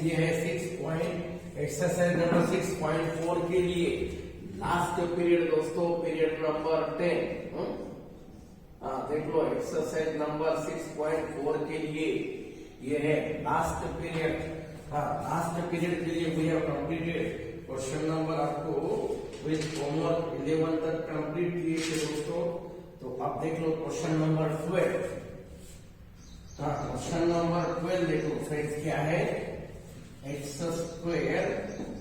ये है 6 exercise number 6.4 के लिए लास्ट पीरियड दोस्तों, पीरियड नंबर 10। देख लो एक्सरसाइज नंबर 6.4 के लिए ये है लास्ट पीरियड। लास्ट पीरियड के लिए we have completed question number आपको विद होमवर्क 11 तक कंप्लीट किए थे दोस्तों। तो आप देख लो क्वेश्चन नंबर 12। क्वेश्चन नंबर 12 देखो फ्रेंड्स क्या है, x square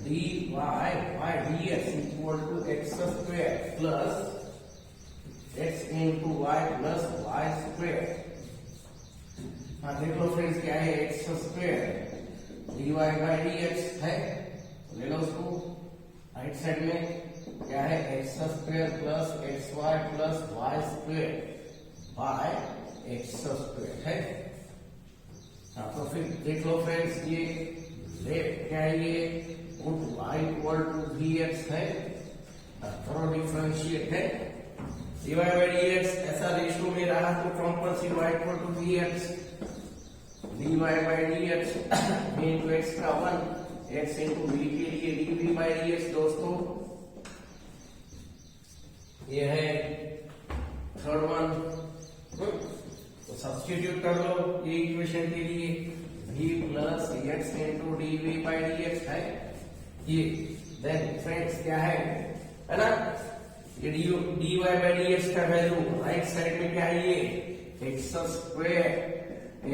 d y by d x equal to x square plus x into y plus y square. देख लो फ्रेंड्स क्या है, x square d y by d x है, ले लो उसको। राइट साइड में क्या है, x square plus x y plus y square by x square है। तो फिर देख लो फ्रेंड्स ये लेफ्ट क्या है, ये put y equal to vx है, थोड़ा डिफरेंशिएट है, dy बाई dx ऐसा रेशियो में रहा तो compulsory y equal to vx, dy by dx into x का 1 x इनटू v के लिए dv बाई dx दोस्तों। ये है थर्ड वन, तो सब्स्टिट्यूट कर लो ये इक्वेशन के लिए, v plus x into d v by d x है ये। देन फ्रेंड्स क्या है ना, ये d y by d x का वैल्यू राइट साइड में क्या है, ये x square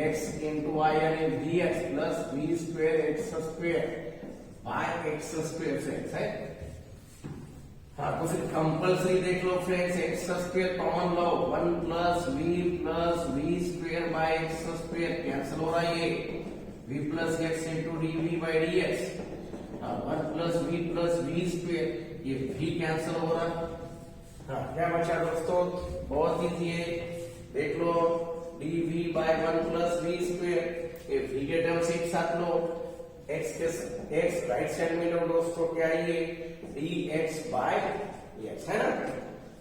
x into y यानी v x plus v square x square by x square friends है। तो फिर कंपल्सरी देख लो फ्रेंड्स, एक्स स्क्वायर कॉमन लो, 1 plus v square by x square cancel हो रहा है, ये v plus x into d v by d x, 1 plus v square, ये v कैंसिल हो रहा। क्या बचा दोस्तों, बहुत इजी है, देख लो d v by 1 plus v square, ये v के टर्म्स एक साथ लो, x राइट साइड में लो दोस्तों, क्या ये dx बाय x है ना।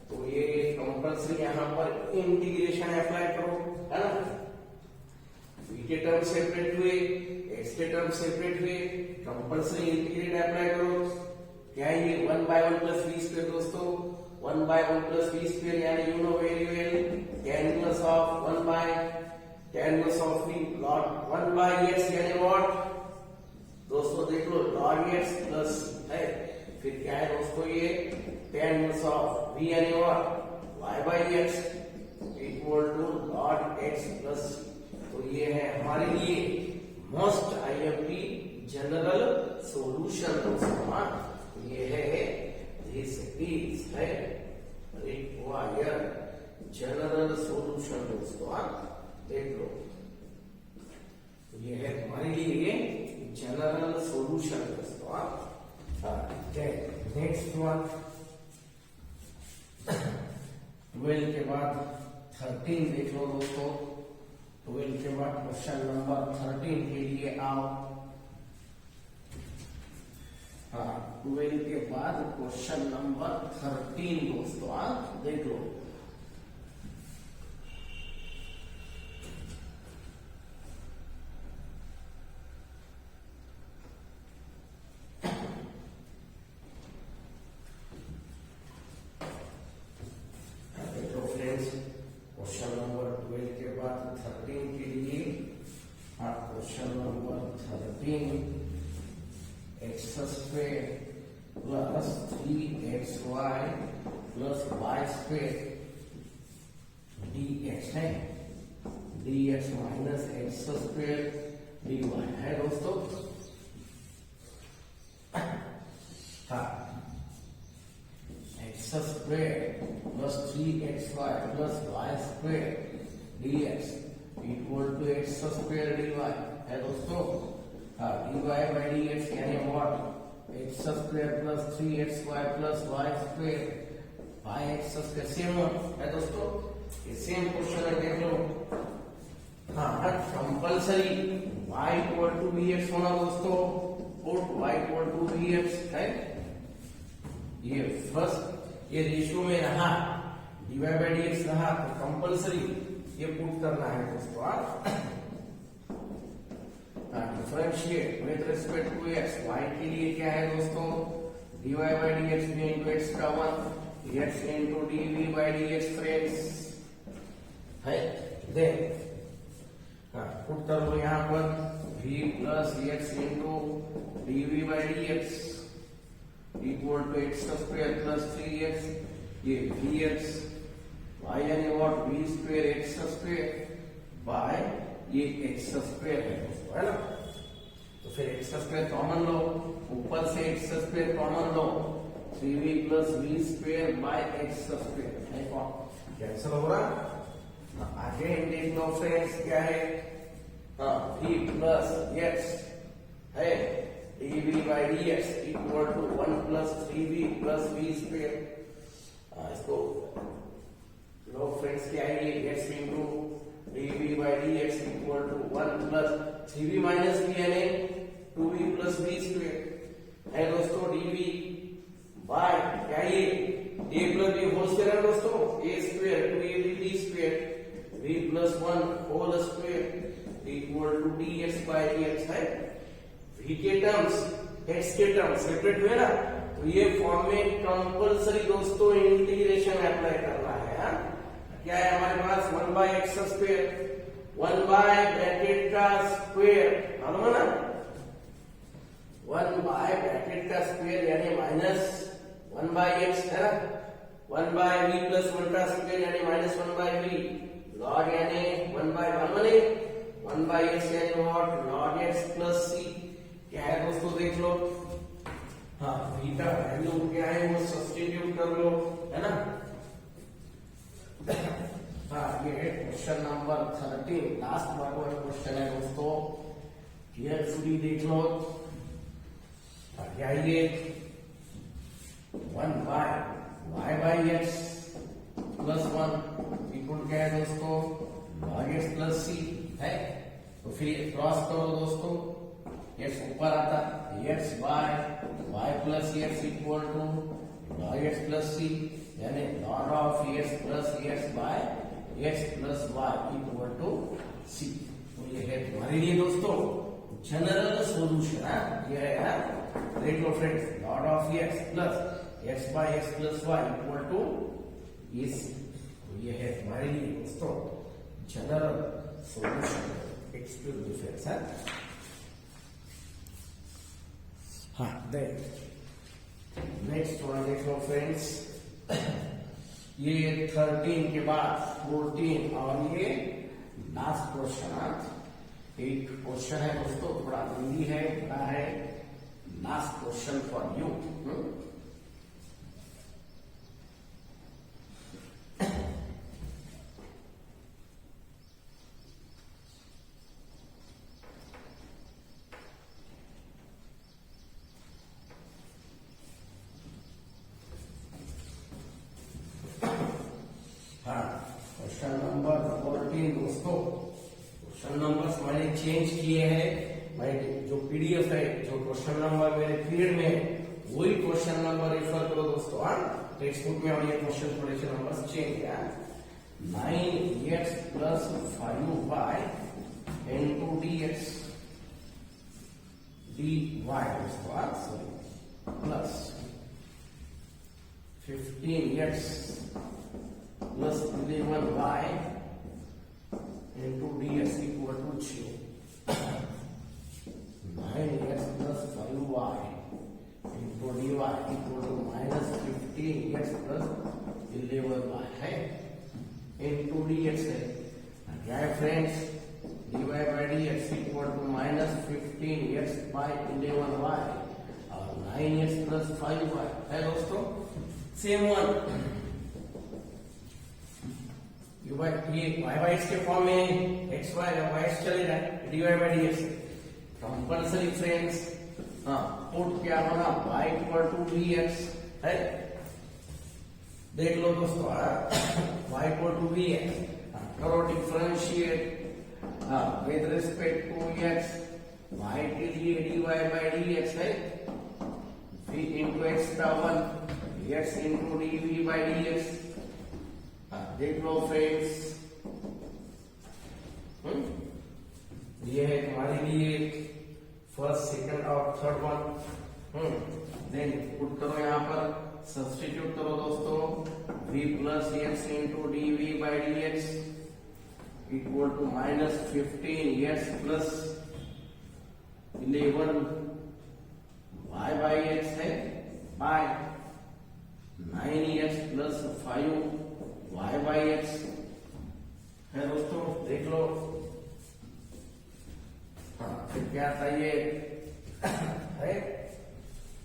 तो ये कंपल्सरी यहाँ पर इंटीग्रेशन अप्लाई करो है ना, v के टर्म सेपरेट हुए, x के टर्म सेपरेट हुए, कंपल्सरी इंटीग्रेट अप्लाई करो। क्या है ये 1 बाय 1 प्लस वी स्क्वायर दोस्तों, 1 बाय 1 प्लस वी स्क्वायर यानी you know very well tan inverse of 1 by tan inverse of v log 1 by x यानी व्हाट दोस्तों, देख लो log x प्लस है, फिर क्या है दोस्तों, ये tan इनवर्स ऑफ v यानी what y by x equal to log x plus. तो ये है हमारे लिए मोस्ट आईएमपी जनरल सॉल्यूशन दोस्तों। ये है दिस इज है रिक्वायर्ड जनरल सॉल्यूशन दोस्तों, देख लो ये है हमारे लिए जनरल सॉल्यूशन दोस्तों। नेक्स्ट वन 12 के बाद 13 देख लो दोस्तों। 12 के बाद क्वेश्चन नंबर 13 के लिए आओ। 12 के बाद क्वेश्चन नंबर 13 दोस्तों, देख लो। क्वेश्चन नंबर 12 के बाद 13 के लिए question number 13, x square plus 3xy plus y square dx है, dx minus x square dy है दोस्तों। X square plus 3xy plus y square dx equal to x square dy है दोस्तों। dy बाई dx यानी what, x square plus 3xy plus y square by x square, same है दोस्तों, ये same question है, देख लो। Compulsory y equal to vx होना दोस्तों, put y equal to vx है, ये फर्स्ट ये रेशियो में रहा, dy बाई dx रहा, तो कंपल्सरी ये पुट करना है दोस्तों। Differentiate with respect to x, y के लिए क्या है दोस्तों, dy by dx v into x का 1 x into dv by dx friends है। देन पुट कर लो यहाँ पर v plus x into dv by dx equal to x square plus 3x, ये vx y यानी what v square x square by ये x square है दोस्तों, है ना। तो फिर x स्क्वायर कॉमन लो, ऊपर से x square common low, 3v plus v square by x square है, कौन कैंसिल हो रहा। आगे देख लो फ्रेंड्स क्या है, v प्लस x है dv by dx equal to 1 plus 3v plus v square. इसको लो फ्रेंड्स क्या है, ये x into dv by dx equal to 1 plus 3v minus v यानी 2v plus v square है दोस्तों, dv by क्या ये a plus b whole square है दोस्तों, a square 2ab square v plus 1 whole square equal to dx by dx है। v के terms x के टर्म्स सेपरेट हुए ना, तो ये फॉर्म में कंपलसरी दोस्तों इंटीग्रेशन अप्लाई करना है। क्या है हमारे पास 1 by x square, 1 by bracket का स्क्वायर, मालूम है ना, 1 बाय ब्रैकेट का स्क्वायर यानी माइनस 1 बाय एक्स है ना, 1 बाय v प्लस 1 का स्क्वायर यानी माइनस 1 बाय v, लॉग यानी 1 बाय 1 बने, 1 बाय x यानी what log x plus c। क्या है दोस्तों देख लो, हाँ v का वैल्यू क्या है वो सब्स्टिट्यूट कर लो, है ना। हाँ ये क्वेश्चन नंबर 13 लास्ट वाला क्वेश्चन है दोस्तों, केयरफुली देख लो। क्या ये 1 by y by x plus 1 equal क्या है दोस्तों, log x प्लस c है। तो फिर क्रॉस करो दोस्तों, x ऊपर आता x by y plus x equal to log x plus c यानी log of x plus x by x plus y equal to c। तो ये है तुम्हारे लिए दोस्तों जनरल सॉल्यूशन है, ये है देख लो friends, log of x plus x by x plus y equal to ये c। तो ये है तुम्हारे लिए दोस्तों जनरल सॉल्यूशन एक्सक्लूसिव डिफरेंस है। हाँ देन नेक्स्ट वन देख लो फ्रेंड्स, ये 13 के बाद 14 और ये लास्ट क्वेश्चन, एक क्वेश्चन है दोस्तों थोड़ा हिंदी है, बड़ा है, last question for you. Question number 14 दोस्तों, क्वेश्चन नंबर मैंने चेंज किए हैं, मैं जो पीडीएफ है जो क्वेश्चन नंबर मेरे पीरियड में वही क्वेश्चन नंबर रेफर करो दोस्तों। टेक्स्ट बुक में और ये क्वेश्चन थोड़े से नंबर चेंज किया, 9x plus 5y into dx dy दोस्तों, sorry plus 15x plus 11y into ds equal to 0, 9x plus 5y into dy equal to minus 15x plus 11y है, into dx है, क्या है friends, dy by dx equal to minus 15x by 11y और 9x plus 5y है दोस्तों, same one. ये y by x के form में x y y चलेगा, dy by dx compulsory friends. हाँ पुट क्या होना, y इक्वल टू dx है, देख लो दोस्तों, y इक्वल टू dx करो differentiate with respect to x, y के लिए dy by dx है, v into x का 1 x into dv by dx। देख लो फ्रेंड्स, ये है तुम्हारे लिए सब्स्टिट्यूट करो दोस्तों, v plus x into d v by d x equal to minus 15 x plus 11 y by x है by 9x plus 5 y by x है दोस्तों, देख लो। हाँ, फिर क्या था ये है,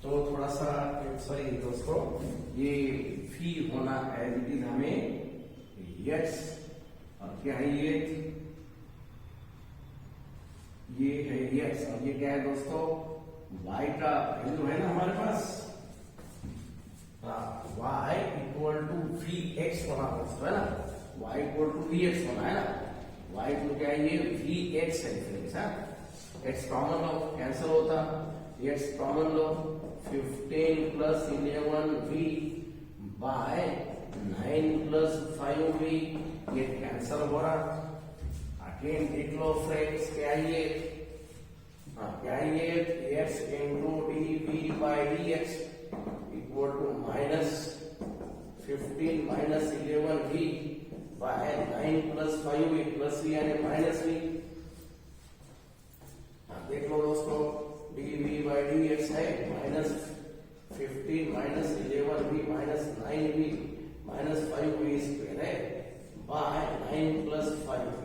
तो थोड़ा सा सॉरी दोस्तों, ये फी होना है इट हमें यस, और क्या है ये है यस, और ये क्या है दोस्तों, y का वैल्यू है ना हमारे पास, y equal to v x होना दोस्तों, है ना, y equal to v x होना है ना, y तो क्या है ये वी एक्स है फ्रेंड्स, एक्स कॉमन लो, कैंसिल होता, एक्स कॉमन लो, 15 plus 11v by 9 plus 5v, ये कैंसिल हो रहा। अगेन देख लो फ्रेंड्स, क्या ये x into d v by d x equal to minus 15 minus 11v by 9 plus 5v plus v यानी माइनस v। देख लो दोस्तों, d v by d x है minus 15 minus 11v minus 9v minus 5v square है by 9 plus 5v।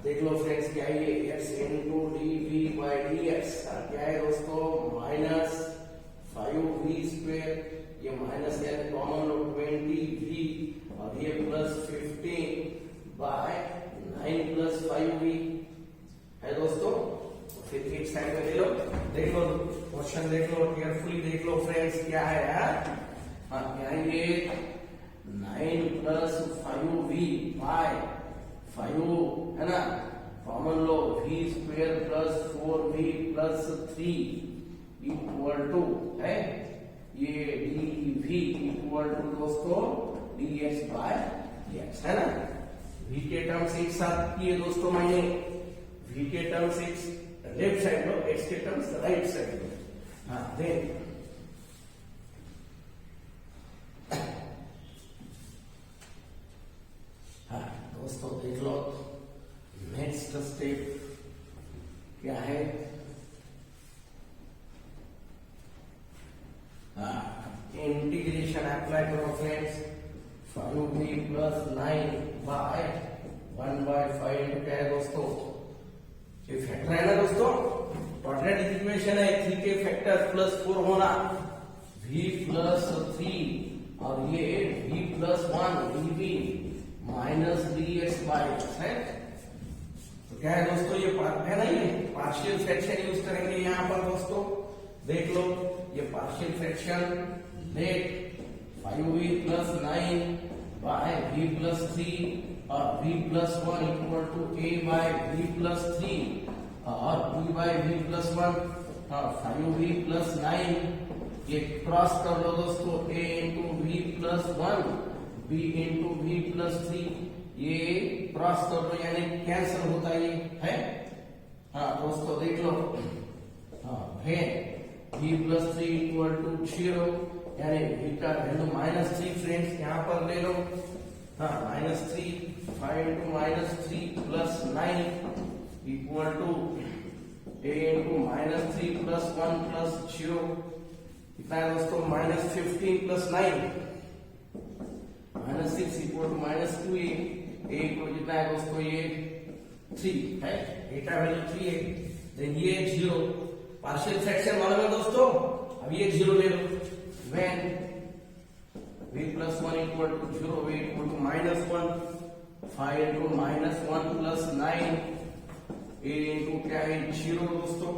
देख लो friends, क्या है ये x into d v by d x क्या है दोस्तों, माइनस 5v स्क्वायर, ये माइनस यानी कॉमन लो 20v, और ये प्लस 15 बाय 9 प्लस 5v है दोस्तों। फिर एक साइड में देख लो क्वेश्चन देख लो केयरफुली, देख लो फ्रेंड्स, क्या है यार, क्या है ये 9 प्लस 5v बाय 5 है ना, कॉमन लो v square plus 4v plus 3 equal to है ये dv इक्वल टू दोस्तों dx बाय dx, है ना। v के टर्म्स एक साथ किए दोस्तों मैंने, v के टर्म्स एक लेफ्ट साइड लो, x के टर्म्स राइट साइड लो। देन दोस्तों देख लो नेक्स्ट स्टेप क्या है, इंटीग्रेशन अप्लाई करो फ्रेंड्स, 5v प्लस 9 बाय 1/5 क्या है दोस्तों, ये फैक्टर है ना दोस्तों, क्वाड्रेटिक इक्वेशन है, 3 के फैक्टर प्लस 4 होना, v प्लस 3 और ये v plus 1 dv minus dx by x है। तो क्या है दोस्तों, ये है ना, ये पार्शियल फ्रैक्शन यूज करेंगे यहाँ पर दोस्तों, देख लो ये पार्शियल फ्रैक्शन, देख 5v plus 9 bye v plus 3 और v plus 1 equal to a by v plus 3 और b by v plus 1, 5v plus 9 ये क्रॉस कर लो दोस्तों, a into v plus 1 b into v plus 3 ये क्रॉस कर लो यानी कैंसिल होता है। दोस्तों देख लो, है v प्लस 3 इक्वल टू 0 यानी v का वैल्यू -3 फ्रेंड्स यहाँ पर ले लो, -3 5 into -3 plus 9 equal to a into -3 plus 1 plus 0 कितना है दोस्तों, -15 plus 9 -6 equal to -2a, a को कितना है दोस्तों, ये 3 है, a का वैल्यू 3 है, देन ये 0 पार्शियल फ्रैक्शन वाला में दोस्तों, अब ये 0 ले लो, when v plus 1 equal to 0, v equal to -1, 5 into -1 plus 9 a into क्या है 0 दोस्तों,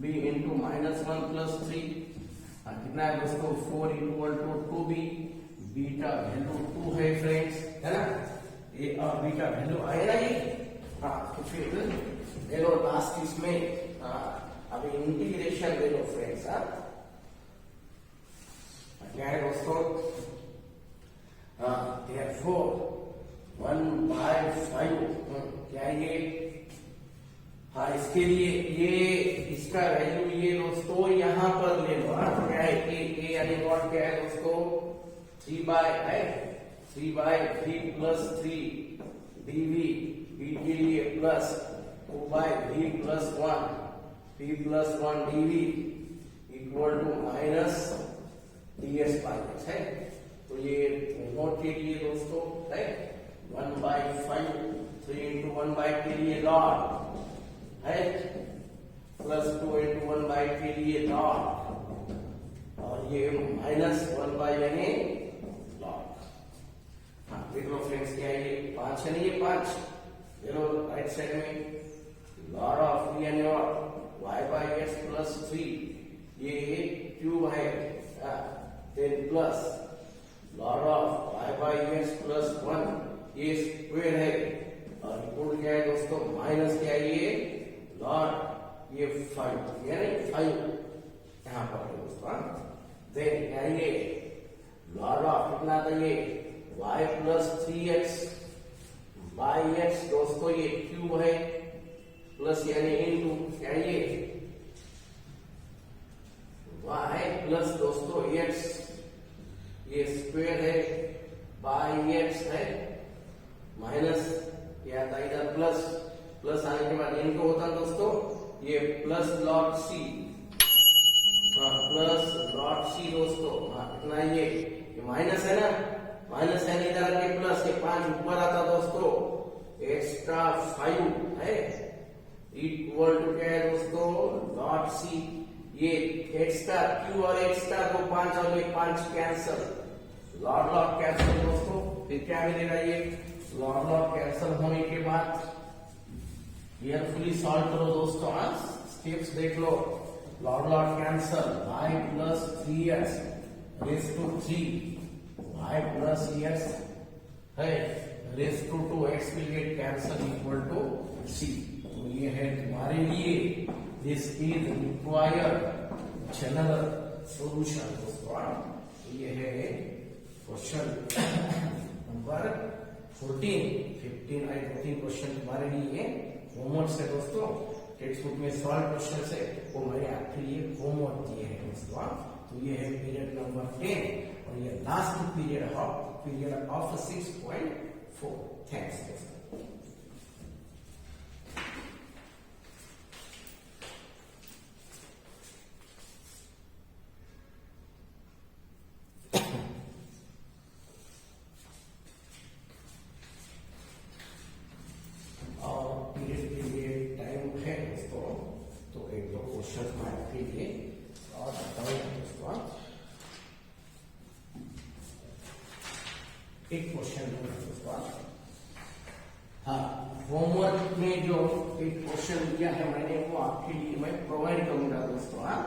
b into -1 plus 3 कितना है दोस्तों, 4 equal to 2b, b का वैल्यू 2 है फ्रेंड्स, है ना, a और b का वैल्यू आए ना ये। तो फिर ले लो लास्ट इसमें, अब इंटीग्रेशन ले लो फ्रेंड्स, क्या है दोस्तों, therefore 1/5 क्या है ये हाँ, इसके लिए ये इसका वैल्यू ये दोस्तों यहाँ पर ले लो। हाँ, क्या है ए यानी नॉट क्या है दोस्तों 3 बाय है 3 by v plus 3 dv v के लिए plus 2 by v plus 1 v plus 1 dv equal to minus ds by x है। तो ये नोट के लिए दोस्तों है 1 बाय 5 3 into 1 बाय के लिए लॉग है प्लस 2 into 1 बाय के लिए लॉग और ये माइनस 1 बाय यानी लॉग। हाँ देख लो फ्रेंड्स क्या है ये 5 है ना ये 5 ये लो राइट साइड में लॉग ऑफ v यानी y बाय x प्लस 3 ये क्यूब है then plus log of y by x plus 1 ये स्क्वायर है और इक्वल क्या है दोस्तों माइनस क्या है ये लॉग ये 5 यानी 5 यहाँ पर है दोस्तों। देन क्या ये लॉग ऑफ कितना था ये y plus 3x bye x दोस्तों ये क्यूब है प्लस यानी इनटू क्या ये y प्लस दोस्तों x ये स्क्वायर है बाय x है माइनस क्या था इधर प्लस प्लस आने के बाद इनको होता है दोस्तों ये plus log c plus log c दोस्तों कितना ये माइनस है ना माइनस है इधर आके प्लस ये 5 ऊपर आता दोस्तों एक्स्ट्रा 5 है इक्वल टू क्या है दोस्तों लॉग c ये एक्स्ट्रा q और एक्स्ट्रा तो 5 और ये 5 कैंसल लॉग लॉग कैंसल दोस्तों फिर क्या मिलेगा ये लॉग लॉग कैंसल होने के बाद केयरफुली सॉल्व करो दोस्तों। स्टेप्स देख लो log log cancel y plus 3x raise to 3 y plus x है raise to 2x will get cancel equal to c। तो ये है तुम्हारे लिए this is required general solution दोस्तों। ये है क्वेश्चन नंबर 14 15 आई 14 क्वेश्चन तुम्हारे लिए होमवर्क से दोस्तों टेक्स्ट बुक में सॉल्व क्वेश्चन से वो मैंने आपके लिए होमवर्क दिए हैं दोस्तों। तो ये है पीरियड नंबर 10 और ये लास्ट पीरियड ऑफ 6.4। थैंक्स दोस्तों। एक क्वेश्चन दोस्तों हाँ होमवर्क में जो एक क्वेश्चन दिया है मैंने वो आपके लिए मैं प्रोवाइड करूंगा दोस्तों। हाँ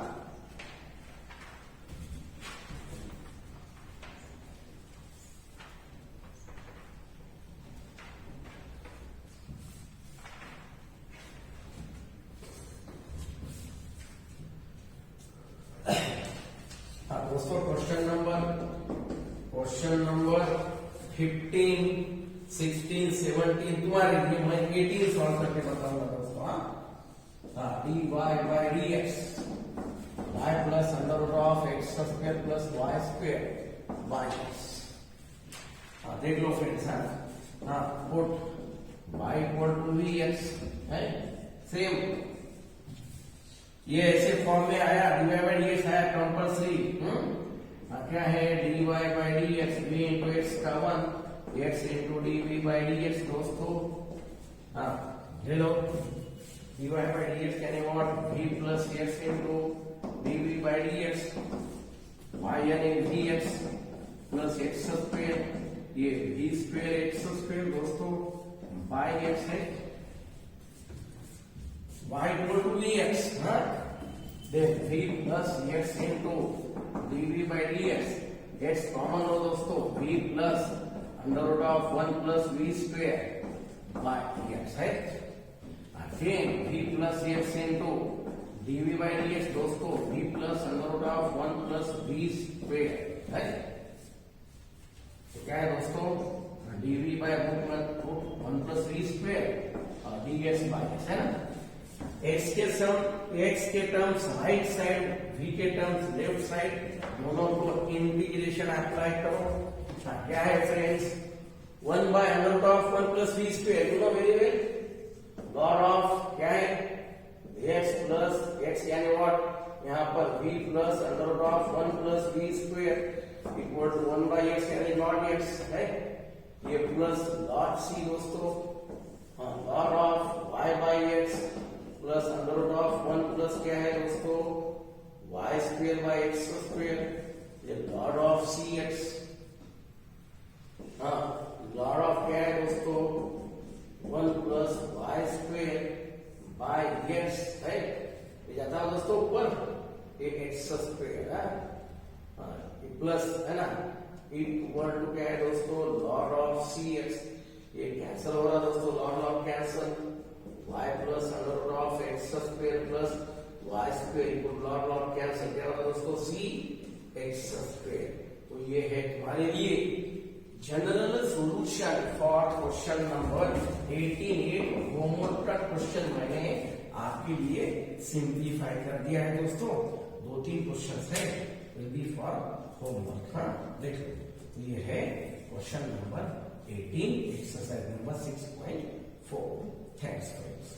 दोस्तों क्वेश्चन नंबर 15 16 17 तुम्हारे लिए मैं 18 सॉल्व करके बताऊंगा दोस्तों। dy by dx y plus under root of x square plus y square by x। देख लो friends put y equal to vx है सेम ये ऐसे फॉर्म में आया dy by dx आया कंपल्सरी क्या है dy by dx v into x का 1 x into dv by dx दोस्तों। ले लो dy by dx यानी what v plus x into dv by dx y यानी vx plus x स्क्वायर ये v square x square दोस्तों by x है y equal to vx then v plus x into dv by dx x common हो दोस्तों v plus under root of 1 plus v square by dx है। Again v plus x into dv by dx दोस्तों v plus under root of 1 plus v square है। तो क्या है दोस्तों dv by root 1 plus v square और dx by x है ना। एक्स के टर्म्स राइट साइड, v के टर्म्स लेफ्ट साइड, दोनों को इंटीग्रेशन अप्लाई करो। क्या है friends, 1 by under root of 1 plus v square, you know very well. Log of क्या है, x प्लस x यानी व्हाट, यहाँ पर v plus under root of 1 plus v square equal to 1 by x यानी log x है। ये plus log c दोस्तों, log of y by x plus under root of 1 plus क्या है दोस्तों, y square by x square, ये log of cx। Log of क्या है दोस्तों, 1 plus y square by x है, ये जाता है दोस्तों ऊपर, ये x स्क्वायर है, प्लस है ना, इक्वल टू क्या है दोस्तों, लॉग ऑफ cx। ये कैंसिल हो रहा है दोस्तों, log cancel, y plus under root of x square plus y square equal log cancel, क्या होगा दोस्तों, c x स्क्वायर। तो ये है तुम्हारे लिए general solution for question number 18। Homework का क्वेश्चन मैंने आपके लिए सिंप्लीफाई कर दिया है दोस्तों, 2-3 क्वेश्चन है, विल बी फॉर होमवर्क। हाँ देखो, ये है question number 18, exercise number 6.4। Thanks friends.